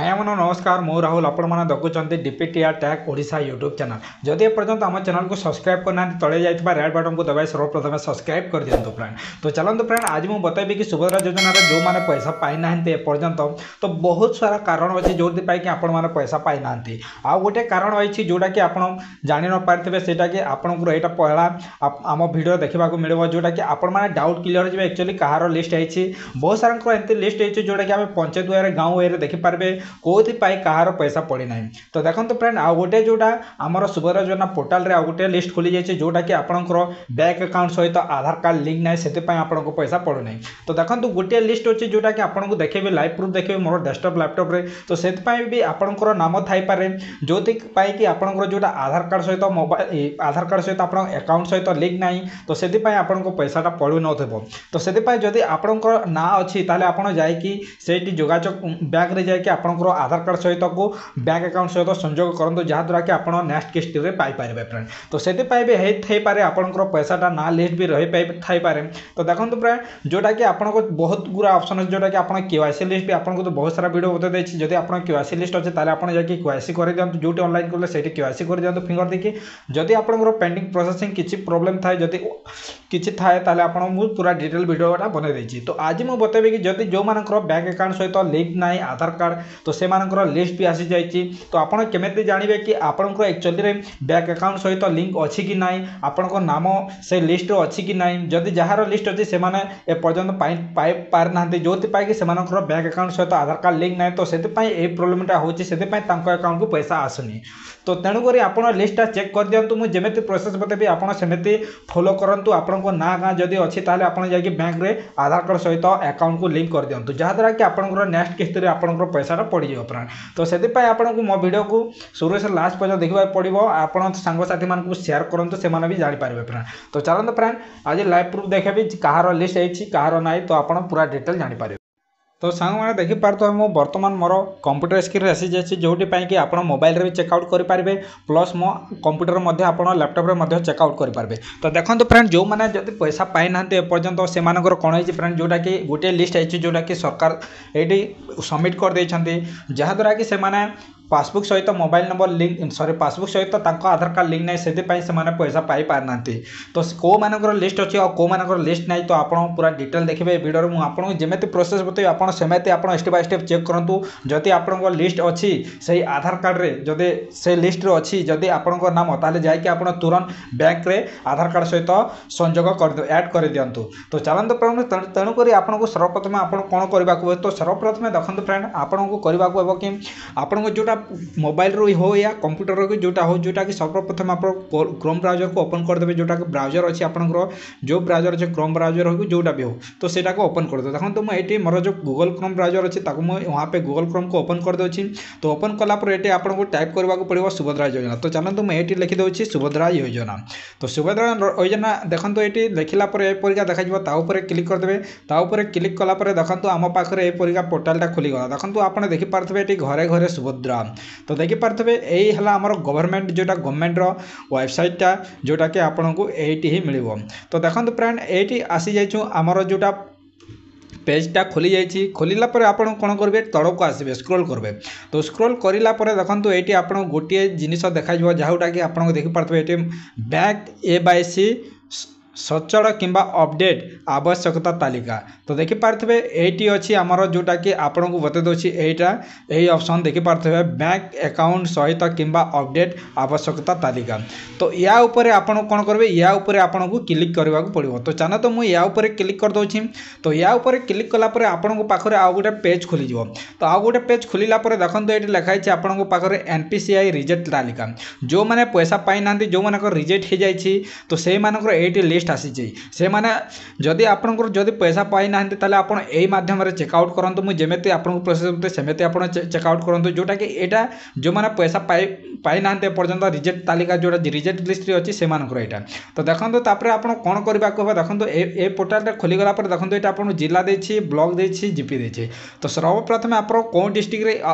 भाई मन नमस्कार मु राहुल आपण मैंने देखुं DPTR tag Odisha YouTube channel जदि एपर्यंत आम चैनल को सब्सक्राइब करना तले जाइए रेड बटन को दबाई सर्वप्रथम सब्सक्राइब कर दिंतु फ्रेंड। तो चलते फ्रेंड आज मुझे बताइबी कि सुभद्रा योजना जो मैंने पैसा पाई ना एपर्यंत तो बहुत सारा कारण अच्छी जो कि आपण मैंने पैसा पाई ना आ गोटे कारण अच्छी जोटा कि आप जान न पारे सेटा कि आपको यहाँ पहला आम भिडियो देखा मिले जोटा कि आपण मैंने डाउट क्लियर हो एक्चुअली कहार लिस्ट है बहुत सारा एमती लिस्ट है जोटा कि आम पंचायत वे गाँव वे देखिपारे कौथिपाई कहार पैसा पड़ी ना। तो देखो फ्रेंड आ गोटे जोटा आमर सुभद्रा योजना पोर्टाल रे आ गोटे लिस्ट खोली जाइए जोटा कि आपंकर बैंक अकाउंट सहित आधार कार्ड लिंक ना से आपको पैसा पड़ू ना। तो देखो गोटे लिस्ट अच्छी जोटा कि आपको देखेबी लाइव प्रूफ देखेबी मोर डेस्कटॉप लैपटॉप रे तो से भी आपंकर नाम थाईपे जो कि आपंकर जोटा आधार कार्ड सहित मोबाइल आधार कार्ड सहित आप अकाउंट सहित लिंक ना तो से आपको पैसाटा पड़ू न तो से जदि आपंकर ना अच्छी आप जाकि जोगाजोग बैंक रे जाकि आपंकर आधार कार्ड सहित को बैंक अकाउंट सहित संयोग करूँ जहाँद्वारा कि आप नेक्स्ट किस्त में पाइपर फ्रेंड। तो से भी आपंकर पैसाटा ना लिस्ट भी रही थाईपे। तो देखो फ्रेंड जोटा कि आपको बहुत गुरा ऑप्शन अच्छे जोटा कि आप केवाईसी लिस्ट भी आपको तो बहुत सारा वीडियो बता देती जब आप केवाईसी लिस्ट अच्छे आपड़ जाकि केवाईसी कर दिखाँ जो ऑनलाइन कले से केवाईसी कर दिखाँ फिंगर देखिए जदि आपंकर पेंडिंग प्रोसेसिंग किसी प्रोब्लेम थाए जदि किसी थाए आपको पूरा डिटेल वीडियोटा बनई देती। तो आज मुझे बताइबी कि जदि जो मानकर बैंक अकाउंट सहित लिंक ना आधार कार्ड तो से लिस्ट भी आसी जाइए। तो आपड़ केमी जानवे कि आपंकर एक्चुअली बैंक अकाउंट सहित लिंक अच्छी कि ना आपण नाम से लिस्ट अच्छी कि ना जदि जार लिस्ट अच्छी से एपर्यंत पाई पार ना जो कि बैंक अकाउंट सहित आधार कार्ड लिंक ना तो से प्रोब्लेमटा होती अकाउंट को पैसा आसुनी। तो तेणुक आप लिस्टा चेक कर दिखाँ मुझे जमी प्रोसेस बताइए आपड़ सेमती फॉलो करूँ आपको ना गाँ जदि अच्छी आप बैंक में आधार कार्ड सहित अकाउंट को लिंक कर दिखाँ जहाँद्वारा कि आपंकर नेक्स्ट किस्त में आपंकर पैसाटा पड़ो फ्रेंड। तो से आपको मो वीडियो को शुरू से लास्ट पर्यटन देखा पड़ो आप सांगसाथी मानक शेयर करूँ से भी जापारे फ्रेंड। तो चलते फ्रेंड आज लाइव प्रूफ देखेबी कहार लिस्ट है कहार ना तो आप पूरा डिटेल जापारे। तो सांग मैंने देखिपारे मो बर्तमान मोर कंप्यूटर स्क्रीन आसी जाए जोटिपाई कि आप मोबाइल रे भी चेकआउट करेंगे प्लस मो कंप्यूटर आप लैपटॉप रे चेकआउट करेंगे। तो देखो फ्रेंड जो मैंने जब पैसा पाई ना एपर्यंत से कौन है फ्रेंड जोटा कि गोटे लिस्ट है जोटा कि सरकार ये सबमिट कर देते जहाँद्वारा कि पासबुक सहित mobile number link sorry passbook सहित आधार कार्ड लिंक ना से पैसा पाई पार ना। तो कौ मानकर लिस्ट अच्छी और कौ मानकर लिस्ट ना तो आप पूरा डिटेल देखिए वीडियो में आपको जमी प्रोसेस बताइए आप सेमती आप स्टेप बाय स्टेप चेक करूँ जदि आप लिस्ट अच्छी से आधार कार्ड रे जदि से लिस्ट अच्छी जदि आप नाम ताले जाकि आप तुरंत बैंक रे आधार कार्ड सहित संयोग कर ऐड कर दिंतु। तो चलते तेणुक आपको सर्वप्रथम आप कौन करने तो सर्वप्रथम देखते फ्रेंड आपको करने कि आपको जोटा मोबाइल रो हो या कंप्यूटर रो जोटा हो जोटा कि सर्वप्रथम आप क्रोम ब्राउजर को ओपन करदे जोटा कि ब्राउजर अच्छी आपंकर जो ब्राउजर अच्छे क्रोम ब्राउजर हो जोटा भी हो तो सेटा को ओपन कर दो। देखो तो मुझे मोर जो गूगल क्रोम ब्राउजर अच्छी वहाँ पे गूगल क्रोम को ओपन कर दूसरी। तो ओपन कलापर ये आपको टाइप करने को पड़ो सुभद्रा योजना। तो चलते मुझे ये लिखिदे सुभद्रा योजना। तो सुभद्रा योजना देखो ये लिखला एपरिका देखा क्लिक करदे ताऊपर क्लिक कलापर देखो आम पाखे एपरिका पोर्टालटा खोलीगला देखो आप देखिपारे ये घरे घरे सुभद्रा। तो देखिपारे यही है आमर गवर्नमेंट जोटा गवर्नमेंट वेबसाइटा जोटा कि आपको ये ही मिल। तो देखो फ्रेंड ये आसी जाइए आमर जोटा पेजटा खोली जाइए खोलला आप कौन करेंगे तल को आसबे स्क्रॉल करेंगे। तो स्क्रॉल करला देखो ये आप गोटे जिनिस देखा जहाँटा कि आप देखिपारे ये बैंक एवाईसी सचल किंबा अपडेट आवश्यकता तालिका। तो देखिपारे ये अच्छी आमर जोटा कि आपको बता दूसरी यही ऑप्शन देखिपारे बैंक अकाउंट सहित किंबा अपडेट आवश्यकता तालिका। तो या ऊपर आप कौन करेंगे या ऊपर आपको क्लिक करने को पड़ो। तो चलो तो मुझे या ऊपर क्लिक कर दूसरी। तो या ऊपर क्लिक कलापर आपको पाखे आउ गोटे पेज खोल। तो आउ गोटे पेज खोलला देखो ये लिखाई आपको पाखे एनपीसीआई रिजेक्ट तालिका जो मैंने पैसा पाई ना जो मान रिजेक्ट हो जाए तो से ये लिस्ट आसी से माने जदि आपंकर जदि पैसा पाई ना आप मध्यम चेकआउट करूँ मुझे जमी आपको प्रोसेस सेमती आप चेकआउट करूँ जोटा कि यहाँ जो मैंने पैसा पाई ना पर्यटन रिजेक्ट तालिका जोटा रिजेक्ट लिस्ट अच्छी से यहाँ। तो देखो आप कौन करने को देखो ये पोर्टालटा खोलीगला देखो ये आपको जिला देछि ब्लॉक देछि जीपी देछि। तो सर्वप्रथम आप कौ डिस्ट्रिक्ट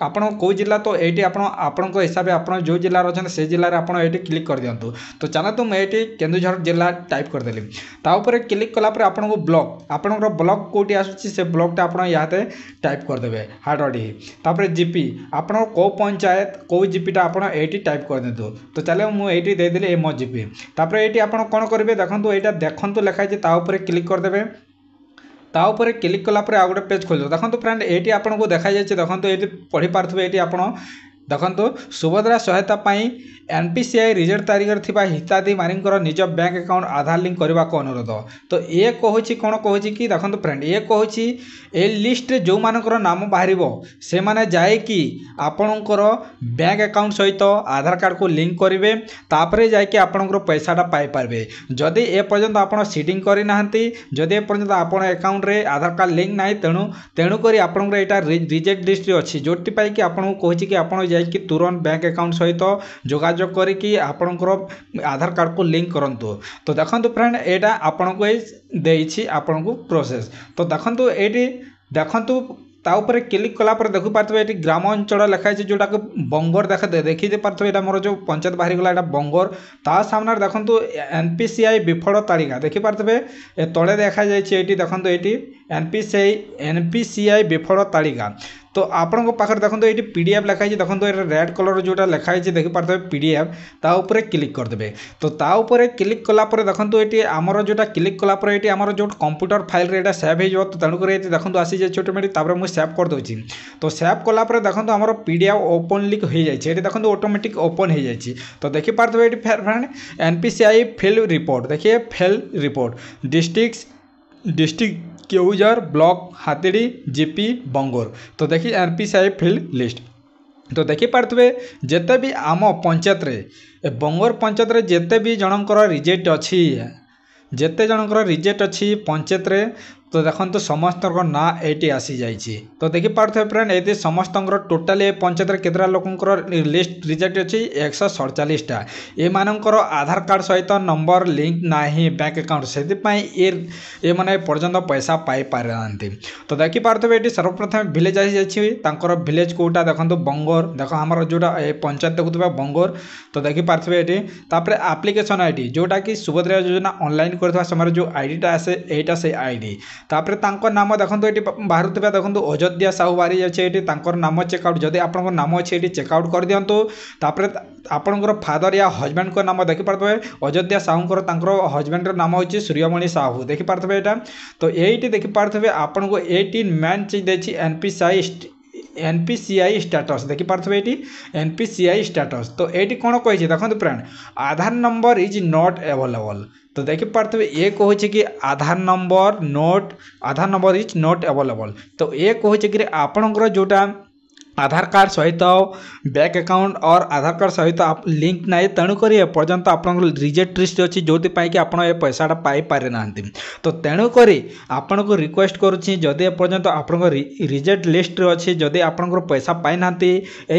आप कौ जिला तो ये आपण हिसाब से आप जो जिलार अच्छे से जिले में आप क्लिक कर दिंतु। तो चलो तो मुझे केन्दुझर जिला टाइप करदेली ताऊपर क्लिक कलापर आपको ब्लॉक आपंकर ब्लॉक कौटी आसूँ से ब्लॉकटा आप यहाँ टाइप करदे हार्डडी तापर जीपी आप कौ पंचायत कौ जीपीटा आप टाइप कर दिंतु तो चलो मुझे देदेली ए मो जीपी तापर ये आप कौन करेंगे देखो यहाँ देखते लिखाई ताऊपर क्लिक करदे ताऊपर क्लिक कलापर आउ गोटे पेज खोल देखो फ्रेंड ये आपको देखा जाए देखो ये पढ़ी पारे ये आप देखो सुभद्रा सहायता पाई एनपीसीआई रिजल्ट तारीख हिताधी मानकर निज बैंक अकाउंट आधार लिंक करने को अनुरोध तो ये कहूँ कौन कहूँ कि देखो फ्रेंड ये कहूँ ए लिस्ट जो मानकर नाम बाहर से मैंने जाकि आपणकर बैंक अकाउंट सहित आधार कार्ड को लिंक करेंगे तापर जाकि आपणकर पैसाटा पाइपर जदि ए पर्यंत आप सीडिंग करना जदि ए पर्यंत आप अकाउंट रे आधार कार्ड लिंक ना तेणुक आपंकर यहाँ रिजेक्ट लिस्ट अच्छी जो कि आपको कहूँ कि आप जाकि तुरंत बैंक अकाउंट सहित जोगाजोग करके आपणकर आधार कार्ड को लिंक करंतु तो देखो फ्रेंड यहाँ आपको देछि आपको प्रोसेस तो देखो ये देखु ताऊपर क्लिक कलापर देखि पारे ये ग्राम अंचल लिखाई जोटा कि बंगोर देखी पारे यहाँ मोर जो पंचायत बाहरी गला बंगोर ता सामने देखो एनपीसीआई विफल तालिका देखी पारे तले देखा जाए देखो ये एनपीसीआई विफल तालिका तो आपण पाखे देखो ये पीडीएफ लिखाई देखो ये रेड कलर जोटा लिखाई देखी पारे पीडीएफ ताऊपर क्लिक करदे तो ताऊपर क्लिक कलापर देखो ये आमर जोटा क्लिक कलापर ये आमर जो कंप्यूटर फाइल रे सेव हो तो तेणुक ये देखो आसी जाए ऑटोमेटिक मुझे सेव कर दूसरी तो सेव कलापर देखो आमर पीडीएफ ओपन लिंक हो जाए देखो ऑटोमेटिक ओपन हो जाए तो देखी पारे ये फ्रेंड एनपीसीआई फेल रिपोर्ट देखिए fail report district Keonjhar block Hatidi GP Bangor तो देखिए एनपीसीआई फील्ड लिस्ट तो देखी पारे जिते भी आम पंचायत रे बंगोर पंचायत रे जिते भी जनकर रिजेक्ट अच्छी जिते जनकर रिजेक्ट अच्छी पंचायत रे तो देखो समस्त ना ये आसी जाइए तो देखी पारे फ्रेंड ये समस्त टोटाल पंचायत केतरा लोकंर लिस्ट रिजेक्ट अच्छी 147टा ये मानकर आधार कार्ड सहित नंबर लिंक ना बैंक अकाउंट से ये माने पर्यंत पैसा पाई पारे ना तो देखी पारे ये सर्वप्रथम विलेज आसी जाइए विलेज कोटा देखो बंगोर देखो आम जोटा पंचायत देखुवा बंगोर तो देखी पारे ये आप्लिकेशन आईडी जोटा कि सुभद्रा योजना ऑनलाइन करथवा समय जो आईडीटा आसे एटा से आईडी तापर तांको नाम देखो ये बाहर देखो अयोध्या साहू बाहरी जाए नाम चेकआउट जदि आप नाम अच्छे ये चेकआउट कर दिंतु तापर आपणकर फादर या हजबैंड को नाम देखी पारे अयोध्या साहूर हजबैंड नाम हूँ सूर्यमणि साहू देखी पारे यहाँ तो ये देखी पारे आपको ये मेन चीज देखिए एनपीसीआई स्टेटस देखी पारे ये एनपीसीआई स्टेटस तो ये कौन कही देखो friend Aadhaar number is not available तो देखी पारे ये कहूँ कि आधार नंबर इज नॉट अवेलेबल तो ये कहूँ कि आपणकर जोटा आधार कार्ड सहित बैंक अकाउंट और आधार कार्ड सहित आप लिंक ना तेणुक एपर्यंत आप रिजेक्ट लिस्ट अच्छी जो कि आप पैसाटा पाई पारे ना तो तेणुक आपन को रिक्वेस्ट करुँची जदि एपर्यंत आप रिजेक्ट लिस्ट अच्छी जदि आपंकर पैसा पाई ना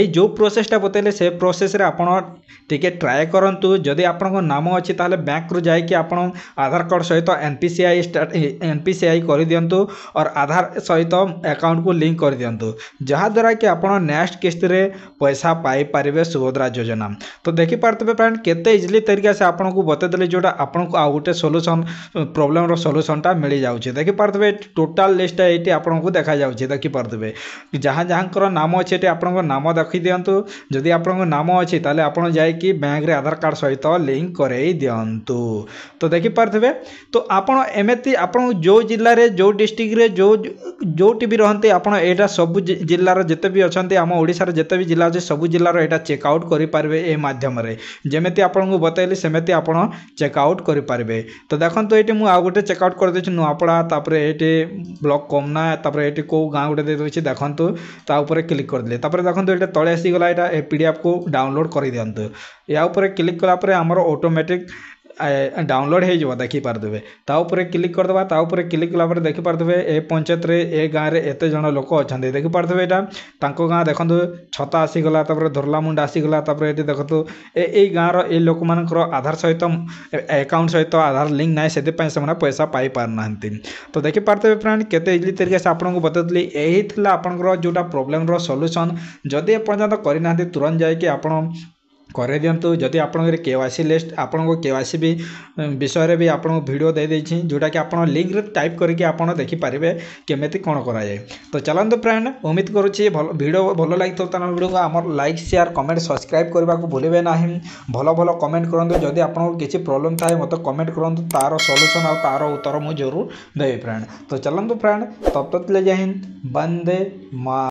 जो प्रोसेसटा बतैले से प्रोसेस आप टिके ट्राए करूँ जदि आप नाम अच्छी ताले बैंक रु जाकि आप आधार कार्ड सहित एनपीसीआई कर दिंतु और आधार सहित अकाउंट को लिंक कर दिंतु जहाद्वारा कि आप नेक्स्ट किस्त रे पैसा पाई पारे सुभद्रा योजना तो देखी पारे फ्रेंड केते इजिली तरीका से आपन को बतेदेले जोटा आपन को आ गोटे सोल्यूशन प्रॉब्लम रो सोल्यूशनटा मिल जाउछे देखी पारे टोटाल लिस्ट ये आपन को देखा जाउछे देखी पारे जहाँ जहाँकर नाम अच्छे ये आपन नाम देखी दिंतु जदि आपन नाम अच्छी ताले आपन जाइकी बैंक रे आधार कार्ड सहित लिंक करई दिंतु तो देखी पारे तो आपन एमती आपन जो जिल्ला रे जो डिस्ट्रिक्ट रे जो भी रहते आपन एटा सब जिल्लार जिते भी आम ओडिशार जिते भी जिला अच्छे सब जिलार यहाँ चेकआउट करेंगे ये मध्यम जमी आपको बतैली सेमती आप चेकआउट करेंगे तो देखो ये मुझे गोटे चेकआउट कर देछि नुआपड़ा तापर ये ब्लॉक कमना तापर ये कौ गाँ गोटे दे देछि देखंतु ता ऊपर क्लिक कर दिले तापर देखंतु ये तले आसीगला ये पीडीएफ को डाउनलोड कर दियंतु या ऊपर क्लिक कलापर आमर ऑटोमेटिक डाउनलोड हो देखी पारे ताऊपर क्लिक करदे ताऊपर क्लिक कलापर देखी पारे ए पंचायत रे ए गाँव में एत जन लोक अच्छा देखी पारे यहाँ गाँ देखो छता आसीगला धरला मुंडा आसीगला ये देखो ये गाँव ये लोक मान आधार सहित अकाउंट सहित आधार लिंक ना से पैसा पाई पारना तो देखी पारे फ्रेंड केते इजिली तरीके से आपको बतैली यही था आपंकर जोटा प्रोब्लेम सोल्यूशन जदि एपर्यंत करना तुरंत जाकि आप করে দিଅନ୍ତୁ। ଯଦି ଆପଣଙ୍କର KYC ଲିଷ୍ଟ ଆପଣଙ୍କ KYC ବି ବିଷୟରେ ବି ଆପଣଙ୍କୁ ଭିଡ଼ିଓ ଦେଇଦେଇଛି, ଯେଉଁଟାକି ଆପଣ ଲିଙ୍କରେ ଟାଇପ୍ କରିକି ଆପଣ ଦେଖିପାରିବେ କେମିତି କ'ଣ କରାଯାଏ। ତ ଚାଲନ୍ତୁ ଫ୍ରେଣ୍ଡ, ଉମିଦ କରୁଛି ଭଲ ଭିଡ଼ିଓ ଭଲ ଲାଗିଥିବ। ତାହେଲେ ଭିଡ଼ିଓକୁ ଆମର ଲାଇକ୍ ସେୟାର କମେଣ୍ଟ ସବସ୍କ୍ରାଇବ୍ କରିବାକୁ ଭୁଲିବେ ନାହିଁ। ଭଲ ଭଲ କମେଣ୍ଟ କରନ୍ତୁ। ଯଦି ଆପଣଙ୍କର କିଛି ପ୍ରୋବ୍ଲେମ୍ ଥାଏ ମୋତେ କମେଣ୍ଟ କରନ୍ତୁ, ତା'ର ସଲ୍ୟୁସନ୍ ଆଉ ତା'ର ଉତ୍ତର ମୁଁ ଜରୁର ଦେବି ଫ୍ରେଣ୍ଡ। ତ ଚାଲନ୍ତୁ ଫ୍ରେଣ୍ଡ, ତब तक के लिए जय हिंद, वंदे मातरम।